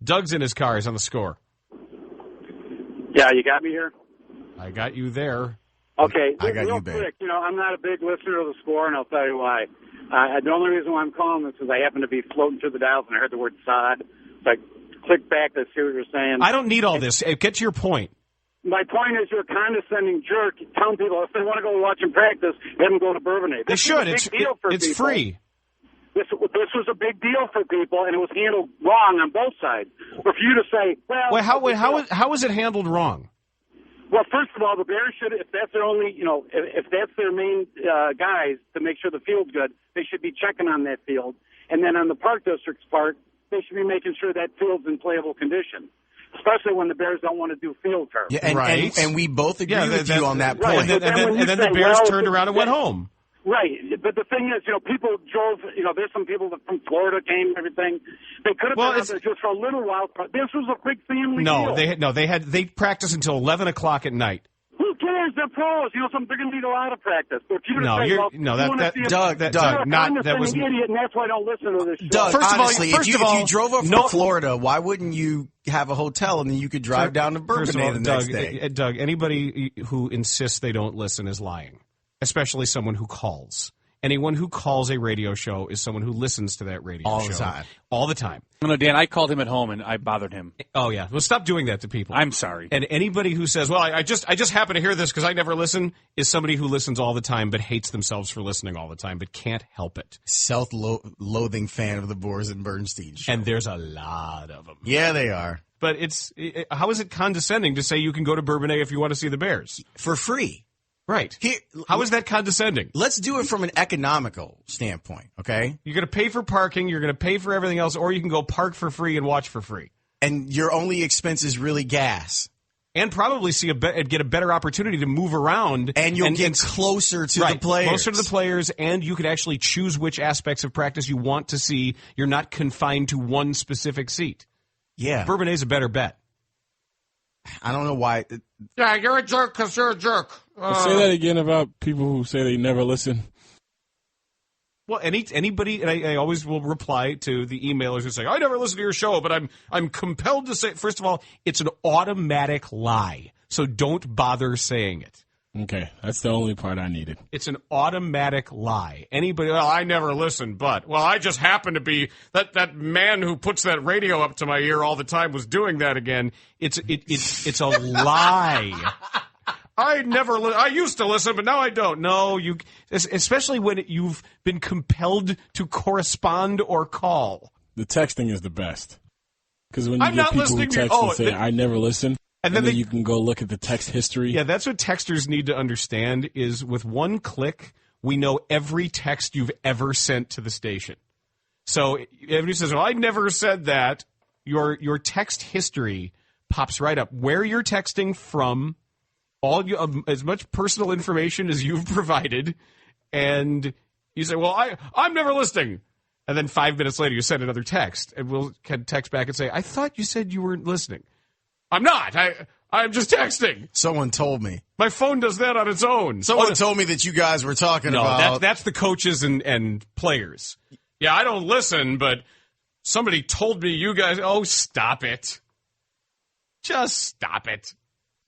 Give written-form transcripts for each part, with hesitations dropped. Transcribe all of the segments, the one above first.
Doug's in his car. He's on the Score. Yeah, you got me here? I got you there. Okay, I got real you, babe. quick, I'm not a big listener of the Score, and I'll tell you why. The only reason why I'm calling this is I happen to be floating through the dials, and I heard the word sod. So I clicked back to see what you're saying. I don't need all this. Get to your point. My point is you're a condescending jerk telling people if they want to go watch and practice, have them go to Bourbonnais. They should. It's free. This was a big deal for people, and it was handled wrong on both sides. For you to say, how is it handled wrong? Well, first of all, the Bears should, if that's their only, if that's their main guys to make sure the field's good, they should be checking on that field. And then on the Park District's part, they should be making sure that field's in playable condition, especially when the Bears don't want to do field turf. Yeah, right. And we both agree with you on that right. point. And then the Bears turned around and went home. Right, but the thing is, people drove. There's some people that from Florida came and everything. They could have been out there just for a little while. This was a big family deal. They practiced until 11 o'clock at night. Who cares? They're pros. They're going to need a lot of practice. But if you Doug, that was an idiot, and that's why I don't listen to this show. Doug, honestly, if you drove up from no, Florida, why wouldn't you have a hotel and then you could drive down to Bourbonnais the next day? Doug, anybody who insists they don't listen is lying. Especially someone who calls. Anyone who calls a radio show is someone who listens to that radio show. All the time. All the time. No, Dan, I called him at home and I bothered him. Oh, yeah. Well, stop doing that to people. I'm sorry. And anybody who says, well, I just happen to hear this because I never listen, is somebody who listens all the time but hates themselves for listening all the time but can't help it. Self-loathing fan of the Boers and Bernstein show. And there's a lot of them. Yeah, they are. But how is it condescending to say you can go to Bourbonnais if you want to see the Bears? For free. Right. How is that condescending? Let's do it from an economical standpoint, okay? You're going to pay for parking, you're going to pay for everything else, or you can go park for free and watch for free. And your only expense is really gas. And probably get a better opportunity to move around. And you'll get closer to the players. Closer to the players, and you could actually choose which aspects of practice you want to see. You're not confined to one specific seat. Yeah. Bourbonnais is a better bet. I don't know why. Yeah, you're a jerk because you're a jerk. Say that again about people who say they never listen. Well, anybody, and I always will reply to the emailers who say, I never listen to your show, but I'm compelled to say, first of all, it's an automatic lie, so don't bother saying it. Okay, that's the only part I needed. It's an automatic lie. Anybody, well, I never listen, but, well, I just happen to be, that man who puts that radio up to my ear all the time was doing that again. It's a lie. I used to listen, but now I don't. No, especially when you've been compelled to correspond or call. The texting is the best. Because when you get people who text and say, I never listen, and then you can go look at the text history. Yeah, that's what texters need to understand is with one click, we know every text you've ever sent to the station. So everybody says, well, I never said that. Your text history pops right up. Where you're texting from, as much personal information as you've provided, and you say, well, I'm never listening. And then 5 minutes later, you send another text, and we'll text back and say, I thought you said you weren't listening. I'm not. I'm just texting. Someone told me. My phone does that on its own. Someone told me that you guys were talking about. That's the coaches and players. Yeah, I don't listen, but somebody told me you guys. Oh, stop it. Just stop it.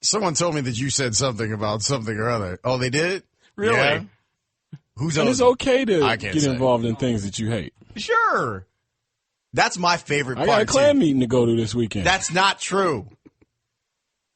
Someone told me that you said something about something or other. Oh, they did? Really? Yeah. And it's okay to get involved in things that you hate. Sure. That's my favorite part. I got a clan meeting to go to this weekend. That's not true.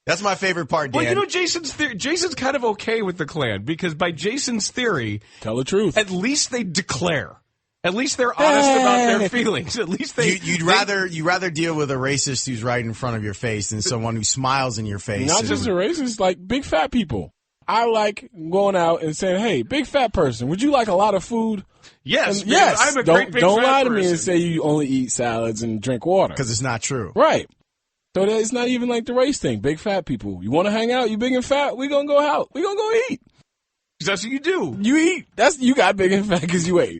That's my favorite part, Dan. Well, Jason's kind of okay with the Klan because by Jason's theory, tell the truth. At least they declare. At least they're honest about their feelings. At least you'd rather deal with a racist who's right in front of your face than someone who smiles in your face. Not just a racist, like big fat people. I like going out and saying, "Hey, big fat person, would you like a lot of food?" Yes, yes. I'm a great big don't fat lie to me person. and say you only eat salads and drink water because it's not true. Right. So it's not even like the race thing. Big fat people. You want to hang out? You big and fat? We gonna go out. We gonna go eat. That's what you do. You eat. You got big and fat because you ate.